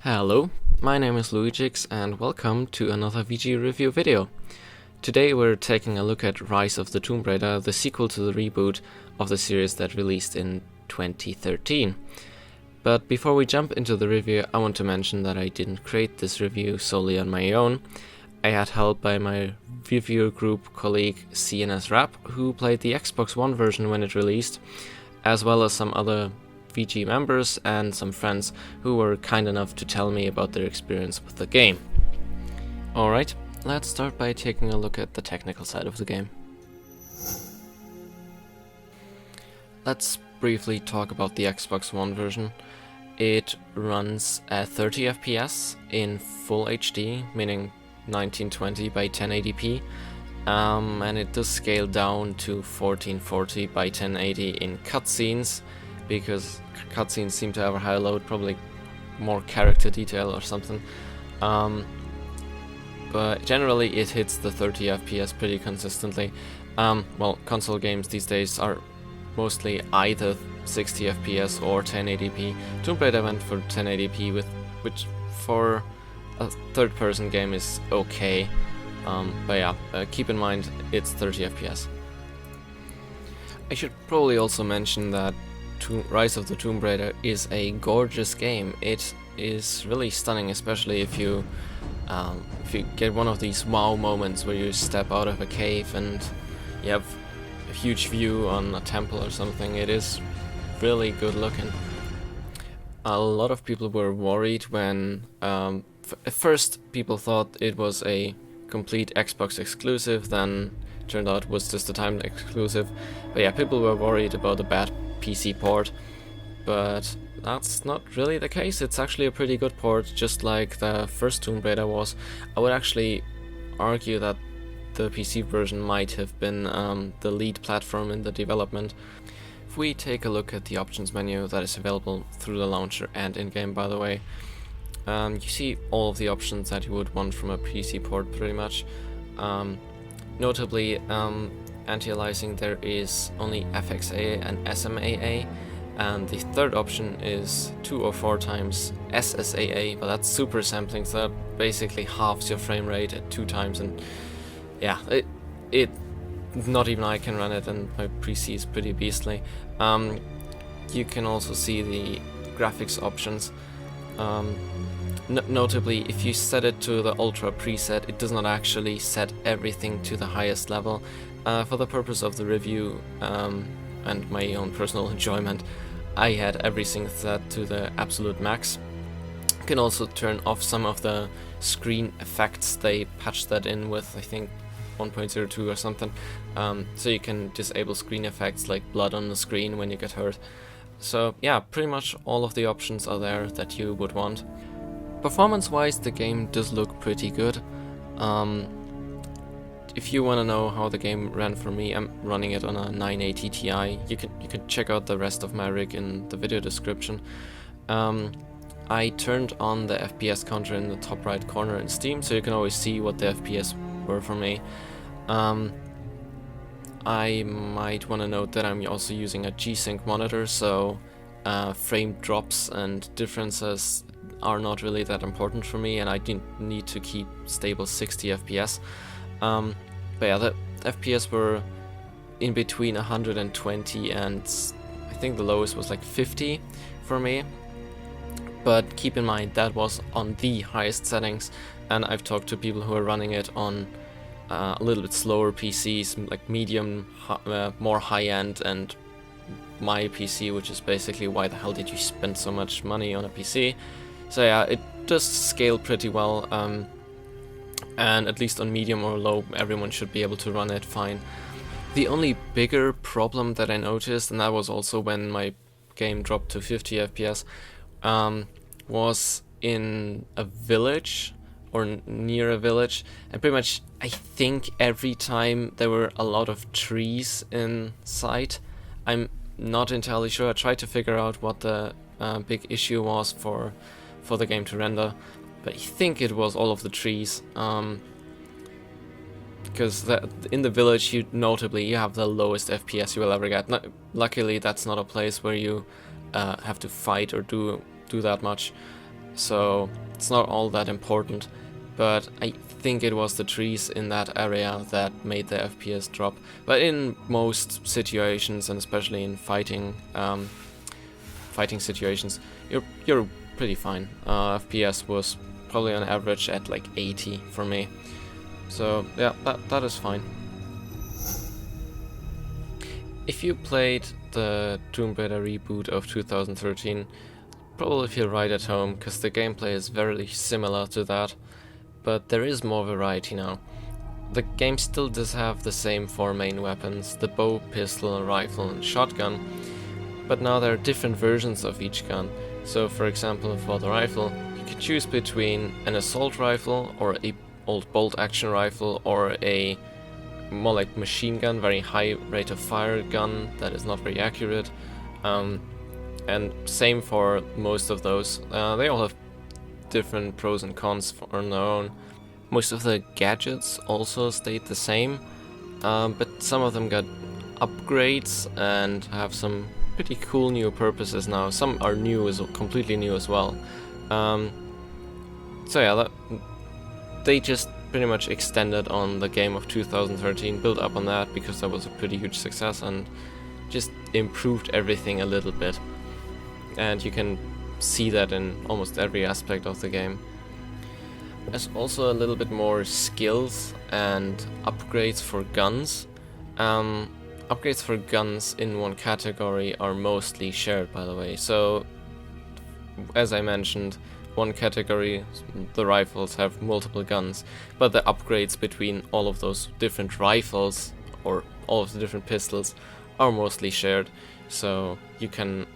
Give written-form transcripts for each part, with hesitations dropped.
Hello, my name is LU1J1X and welcome to another VG review video. Today we're taking a look at Rise of the Tomb Raider, the sequel to the reboot of the series that released in 2013. But before we jump into the review, I want to mention that I didn't create this review solely on my own. I had help by my reviewer group colleague CNS Rap, who played the Xbox One version when it released, as well as some other VG members and some friends who were kind enough to tell me about their experience with the game. Alright, let's start by taking a look at the technical side of the game. Let's briefly talk about the Xbox One version. It runs at 30 FPS in full HD, meaning 1920 by 1080p, and it does scale down to 1440 by 1080 in cutscenes, because cutscenes seem to have a higher load, probably more character detail or something. But generally it hits the 30 FPS pretty consistently. Well, console games these days are mostly either 60 FPS or 1080p. Tomb Raider went for 1080p, which for a third-person game is okay. But yeah, keep in mind it's 30 FPS. I should probably also mention that Rise of the Tomb Raider is a gorgeous game. It is really stunning, especially if you get one of these wow moments where you step out of a cave and you have a huge view on a temple or something. It is really good looking. A lot of people were worried when at first people thought it was a complete Xbox exclusive, then turned out it was just a timed exclusive. But yeah, people were worried about the bad PC port, but that's not really the case. It's actually a pretty good port, just like the first Tomb Raider was. I would actually argue that the PC version might have been the lead platform in the development. If we take a look at the options menu that is available through the launcher and in-game, by the way, you see all of the options that you would want from a PC port pretty much. Notably, anti-aliasing, there is only FXAA and SMAA, and the third option is 2 or 4 times SSAA, but that's super sampling, so that basically halves your frame rate at 2 times, and yeah, it not even I can run it, and my PC is pretty beastly. You can also see the graphics options. Notably, if you set it to the Ultra preset, it does not actually set everything to the highest level. For the purpose of the review and my own personal enjoyment, I had everything set to the absolute max. You can also turn off some of the screen effects. They patched that in with, I think, 1.02 or something. So you can disable screen effects like blood on the screen when you get hurt. So yeah, pretty much all of the options are there that you would want. Performance-wise, the game does look pretty good. If you want to know how the game ran for me, I'm running it on a 980 Ti. You can check out the rest of my rig in the video description. I turned on the FPS counter in the top right corner in Steam, so you can always see what the FPS were for me. I might want to note that I'm also using a G-Sync monitor, so frame drops and differences are not really that important for me, and I didn't need to keep stable 60 FPS. But yeah, the FPS were in between 120 and I think the lowest was like 50 for me. But keep in mind that was on the highest settings, and I've talked to people who are running it on a little bit slower PCs, like medium, more high-end, and my PC, which is basically why the hell did you spend so much money on a PC. So yeah, it does scale pretty well, and at least on medium or low, everyone should be able to run it fine. The only bigger problem that I noticed, and that was also when my game dropped to 50 FPS, was in a village, or near a village, and pretty much I think every time there were a lot of trees in sight. I'm not entirely sure. I tried to figure out what the big issue was for the game to render, but I think it was all of the trees, because in the village you have the lowest FPS you will ever get. Luckily that's not a place where you have to fight or do that much. so it's not all that important, but I think it was the trees in that area that made the FPS drop. But in most situations, and especially in fighting situations, you're pretty fine. FPS was probably on average at like 80 for me, so yeah, that is fine. If you played the Tomb Raider reboot of 2013, probably feel right at home, because the gameplay is very similar to that, but there is more variety now. The game still does have the same 4 main weapons, the bow, pistol, rifle and shotgun, but now there are different versions of each gun. So for example, for the rifle, you can choose between an assault rifle or a old bolt action rifle, or a more like machine gun, very high rate of fire gun that is not very accurate, and same for most of those. They all have different pros and cons on their own. Most of the gadgets also stayed the same, but some of them got upgrades and have some pretty cool new purposes now. Some are new, completely new as well. So yeah, they just pretty much extended on the game of 2013, built up on that because that was a pretty huge success, and just improved everything a little bit. And you can see that in almost every aspect of the game. There's also a little bit more skills and upgrades for guns. Upgrades for guns in one category are mostly shared, by the way. So, as I mentioned, one category, the rifles, have multiple guns, but the upgrades between all of those different rifles, or all of the different pistols, are mostly shared. So you can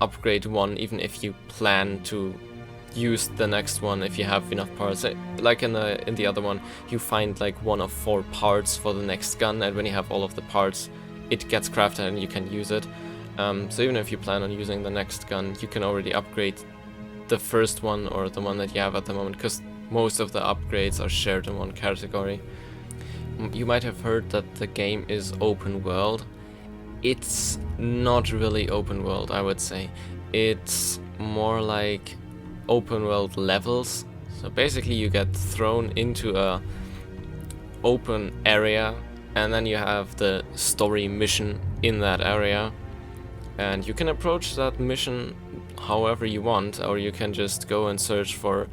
upgrade one even if you plan to use the next one if you have enough parts. Like in the other one, you find like 1 of 4 parts for the next gun, and when you have all of the parts, it gets crafted and you can use it. So even if you plan on using the next gun, you can already upgrade the first one or the one that you have at the moment, because most of the upgrades are shared in one category. You might have heard that the game is open world. It's not really open world, I would say. It's more like open world levels. So basically you get thrown into a open area, and then you have the story mission in that area, and you can approach that mission however you want, or you can just go and search for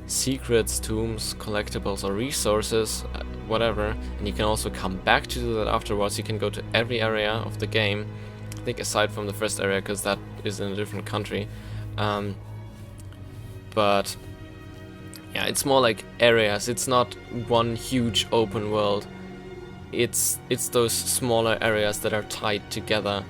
secrets, tombs, collectibles or resources, whatever, and you can also come back to do that afterwards. You can go to every area of the game, I think aside from the first area, because that is in a different country. But yeah, it's more like areas. It's not one huge open world. It's those smaller areas that are tied together,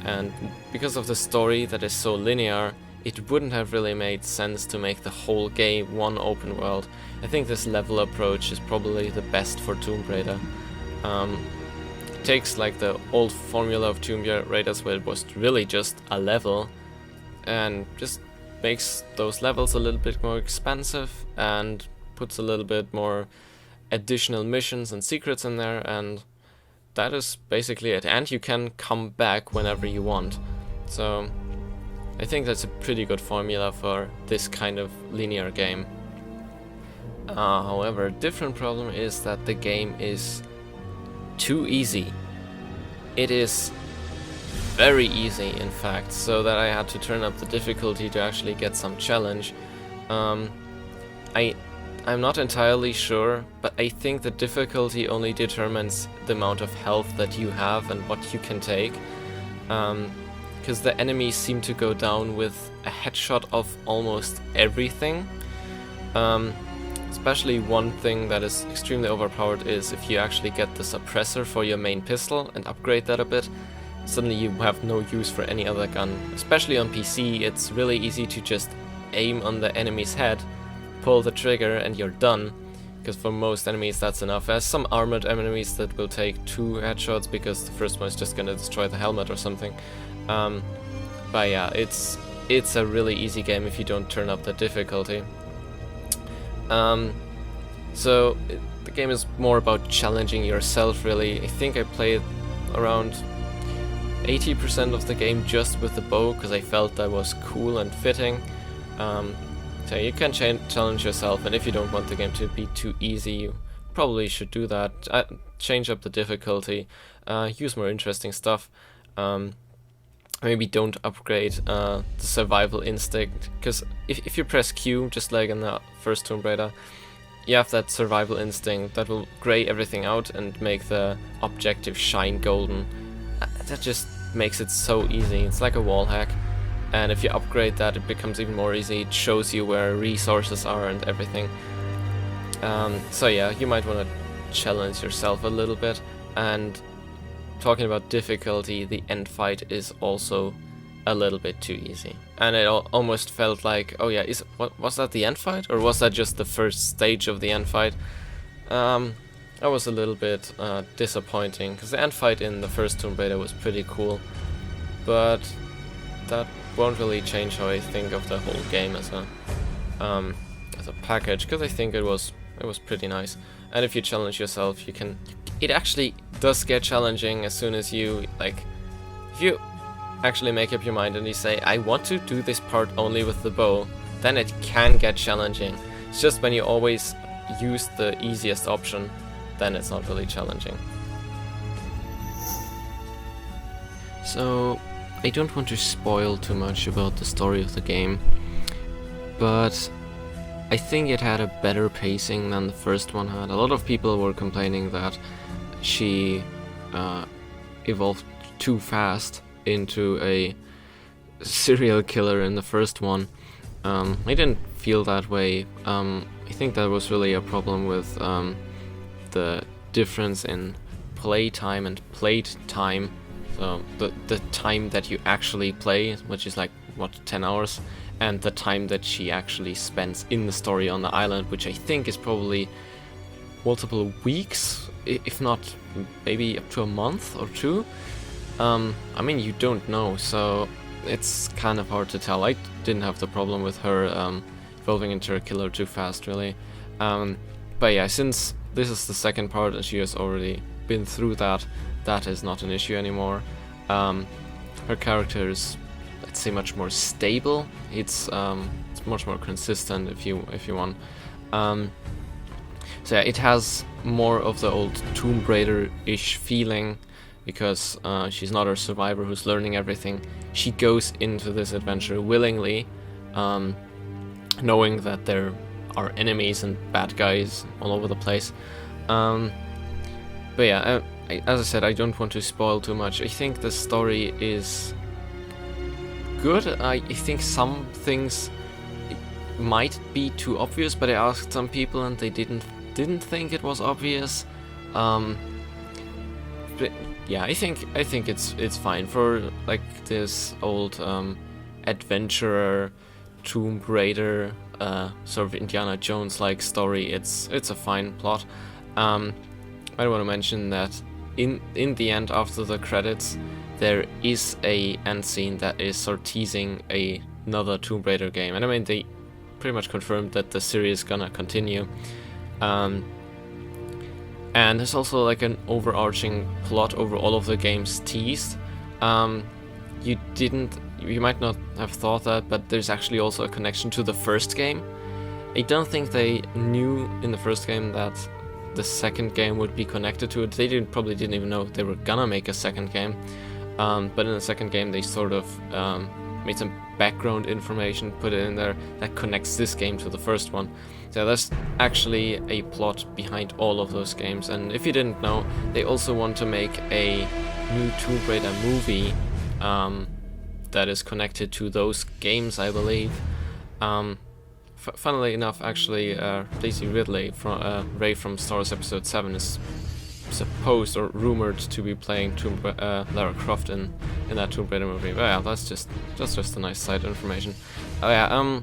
and because of the story that is so linear, it wouldn't have really made sense to make the whole game one open world. I think this level approach is probably the best for Tomb Raider. It takes like the old formula of Tomb Raiders, where it was really just a level, and just makes those levels a little bit more expansive and puts a little bit more additional missions and secrets in there, and that is basically it. And you can come back whenever you want. So I think that's a pretty good formula for this kind of linear game. However, a different problem is that the game is too easy. It is very easy, in fact, so that I had to turn up the difficulty to actually get some challenge. I'm not entirely sure, but I think the difficulty only determines the amount of health that you have and what you can take. Because the enemies seem to go down with a headshot of almost everything. Especially one thing that is extremely overpowered is if you actually get the suppressor for your main pistol and upgrade that a bit, suddenly you have no use for any other gun. Especially on PC, it's really easy to just aim on the enemy's head, pull the trigger and you're done, because for most enemies that's enough. There's some armored enemies that will take 2 headshots because the first one is just gonna destroy the helmet or something. But yeah, it's a really easy game if you don't turn up the difficulty. So the game is more about challenging yourself, really. I think I played around 80% of the game just with the bow, because I felt that was cool and fitting. So you can challenge yourself, and if you don't want the game to be too easy, you probably should do that. Change up the difficulty, use more interesting stuff. Maybe don't upgrade the survival instinct, because if you press Q, just like in the first Tomb Raider, you have that survival instinct that will grey everything out and make the objective shine golden. That just makes it so easy. It's like a wall hack. And if you upgrade that, it becomes even more easy. It shows you where resources are and everything. So yeah, you might want to challenge yourself a little bit. And talking about difficulty, the end fight is also a little bit too easy. And it almost felt like, oh yeah, was that the end fight? Or was that just the first stage of the end fight? That was a little bit disappointing, because the end fight in the first Tomb Raider was pretty cool. But that won't really change how I think of the whole game as a package, because I think it was pretty nice. And if you challenge yourself, you can. It actually does get challenging as soon as you if you actually make up your mind and you say, I want to do this part only with the bow, then it can get challenging. It's just when you always use the easiest option, then it's not really challenging. So I don't want to spoil too much about the story of the game, but I think it had a better pacing than the first one had. A lot of people were complaining that she evolved too fast into a serial killer in the first one. I didn't feel that way. I think that was really a problem with the difference in playtime and played time. So the time that you actually play, which is like, what, 10 hours, and the time that she actually spends in the story on the island, which I think is probably multiple weeks, if not maybe up to a month or two. I mean, you don't know, so it's kind of hard to tell. I didn't have the problem with her evolving into a killer too fast, really. But yeah, since this is the second part and she has already been through that, that is not an issue anymore. Her character is, let's say, much more stable. It's much more consistent, if you want. So yeah, it has more of the old Tomb Raider-ish feeling, because she's not a survivor who's learning everything. She goes into this adventure willingly, knowing that there are enemies and bad guys all over the place. But yeah, as I said, I don't want to spoil too much. I think the story is good. I think some things might be too obvious, but I asked some people and they didn't think it was obvious. But yeah, I think it's fine for like this old adventurer, Tomb Raider, sort of Indiana Jones like story. It's a fine plot. I want to mention that in the end, after the credits, there is a end scene that is sort of teasing another Tomb Raider game, and I mean, they pretty much confirmed that the series is gonna continue. And there's also like an overarching plot over all of the games teased. You might not have thought that, but there's actually also a connection to the first game. I don't think they knew in the first game that the second game would be connected to it. They probably didn't even know they were gonna make a second game. But in the second game, they sort of made some background information, put it in there that connects this game to the first one. So there's actually a plot behind all of those games. And if you didn't know, they also want to make a new Tomb Raider movie that is connected to those games, I believe. Funnily enough, actually, Daisy Ridley, Ray from Star Wars Episode 7, is supposed or rumored to be playing Lara Croft in that Tomb Raider movie. But yeah, that's just a nice side information. Oh yeah,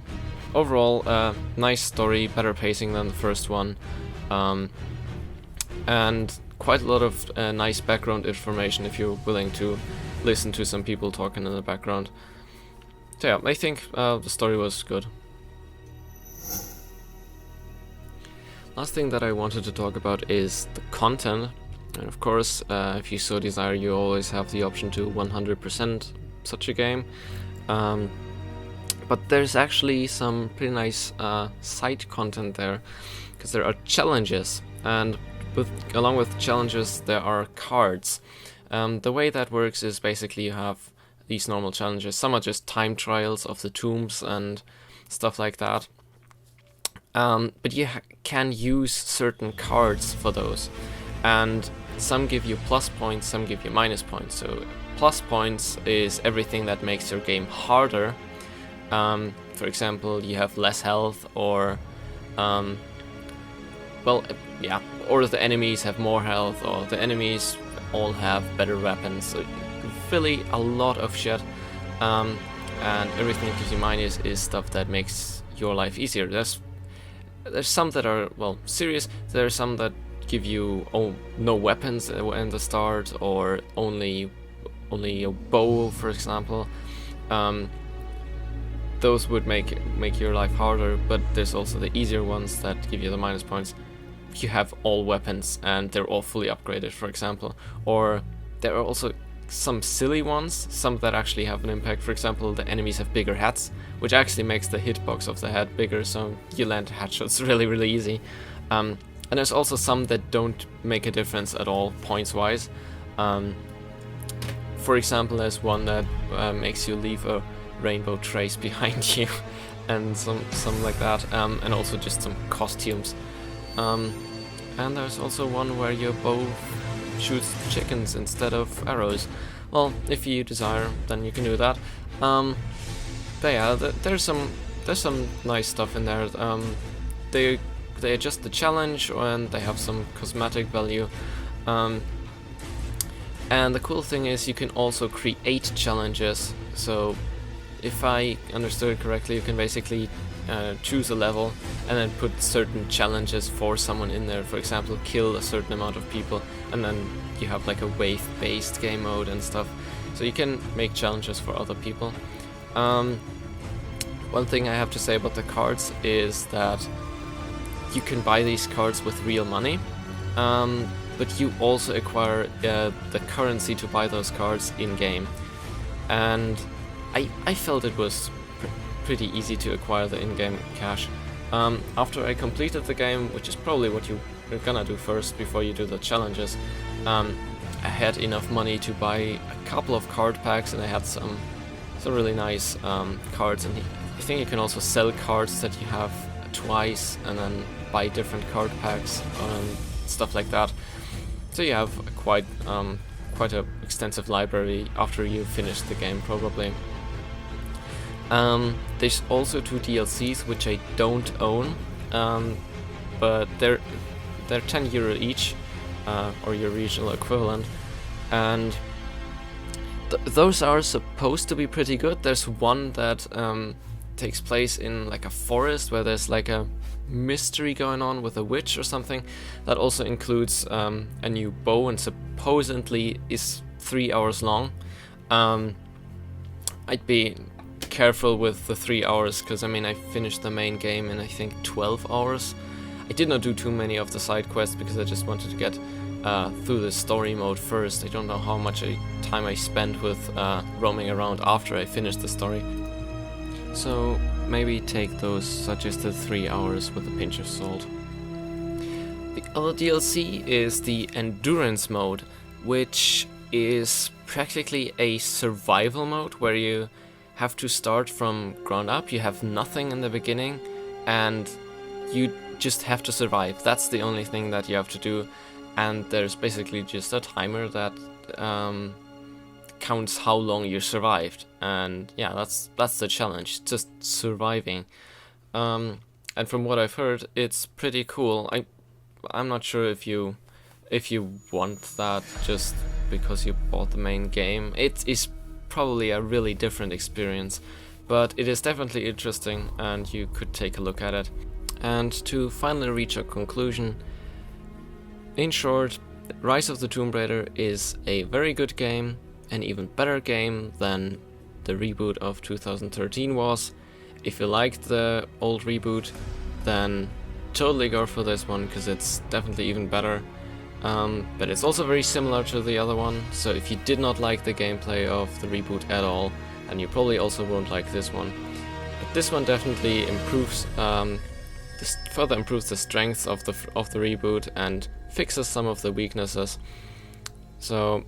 overall, nice story, better pacing than the first one, and quite a lot of nice background information if you're willing to listen to some people talking in the background. So yeah, I think the story was good. Last thing that I wanted to talk about is the content, and of course, if you so desire, you always have the option to 100% such a game. But there's actually some pretty nice side content there, because there are challenges, and along with challenges there are cards. The way that works is basically you have these normal challenges. Some are just time trials of the tombs and stuff like that. But you can use certain cards for those, and some give you plus points, some give you minus points. So plus points is everything that makes your game harder. For example, you have less health, or or the enemies have more health, or the enemies all have better weapons. So really a lot of shit, and everything that gives you minus is stuff that makes your life easier. There's some that are, well, serious. There are some that give you no weapons in the start, or only a bow, for example. Those would make your life harder, but there's also the easier ones that give you the minus points. You have all weapons and they're all fully upgraded, for example. Or there are also some silly ones, some that actually have an impact. For example, the enemies have bigger heads, which actually makes the hitbox of the head bigger, so you land headshots really easy. And there's also some that don't make a difference at all points-wise. For example, there's one that makes you leave a rainbow trace behind you, and some like that, and also just some costumes. And there's also one where your bow shoots chickens instead of arrows. Well, if you desire, then you can do that. But yeah, there's some nice stuff in there. They adjust the challenge, and they have some cosmetic value. And the cool thing is you can also create challenges. So if I understood it correctly, you can basically choose a level and then put certain challenges for someone in there. For example, kill a certain amount of people, and then you have like a wave-based game mode and stuff. So you can make challenges for other people. One thing I have to say about the cards is that you can buy these cards with real money, but you also acquire the currency to buy those cards in-game. And I felt it was pretty easy to acquire the in-game cash. After I completed the game, which is probably what you're gonna do first before you do the challenges, I had enough money to buy a couple of card packs, and I had some really nice cards. And I think you can also sell cards that you have twice and then buy different card packs, stuff like that. So you have quite a extensive library after you finish the game, probably. There's also 2 DLCs which I don't own, but they're €10 each, or your regional equivalent, and those are supposed to be pretty good. There's one that takes place in like a forest where there's like a mystery going on with a witch or something. That also includes a new bow, and supposedly is 3 hours long. I'd be careful with the 3 hours, because I mean I finished the main game in I think 12 hours. I did not do too many of the side quests because I just wanted to get through the story mode first. I don't know how much time I spent with roaming around after I finished the story. So maybe take those suggested 3 hours with a pinch of salt. The other DLC is the Endurance mode, which is practically a survival mode where you have to start from ground up. You have nothing in the beginning, and you just have to survive. That's the only thing that you have to do, and there's basically just a timer that counts how long you survived, and yeah, that's the challenge, just surviving. And from what I've heard, it's pretty cool. I'm not sure if you want that just because you bought the main game. It is probably a really different experience, but it is definitely interesting, and you could take a look at it. And to finally reach a conclusion, in short, Rise of the Tomb Raider is a very good game, an even better game than the reboot of 2013 was. If you liked the old reboot, then totally go for this one, because it's definitely even better. But it's also very similar to the other one, so if you did not like the gameplay of the reboot at all, then you probably also won't like this one. this one definitely improves, further improves the strengths of the reboot and fixes some of the weaknesses. So,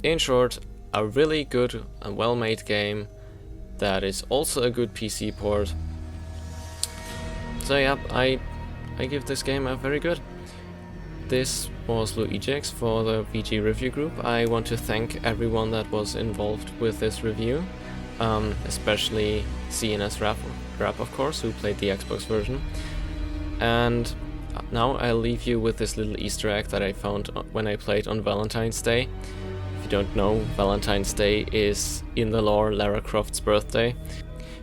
in short, a really good and well-made game that is also a good PC port. So yeah, I give this game a very good. This was LU1J1X for the VG review group. I want to thank everyone that was involved with this review, especially CNS Rap of course, who played the Xbox version. And now I'll leave you with this little Easter egg that I found when I played on Valentine's Day. If you don't know, Valentine's Day is in the lore Lara Croft's birthday.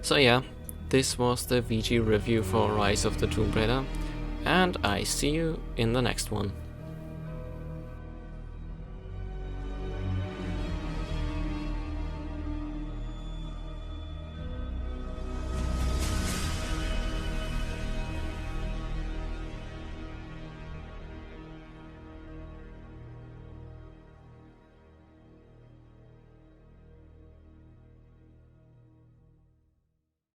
So yeah, this was the VG review for Rise of the Tomb Raider, and I see you in the next one.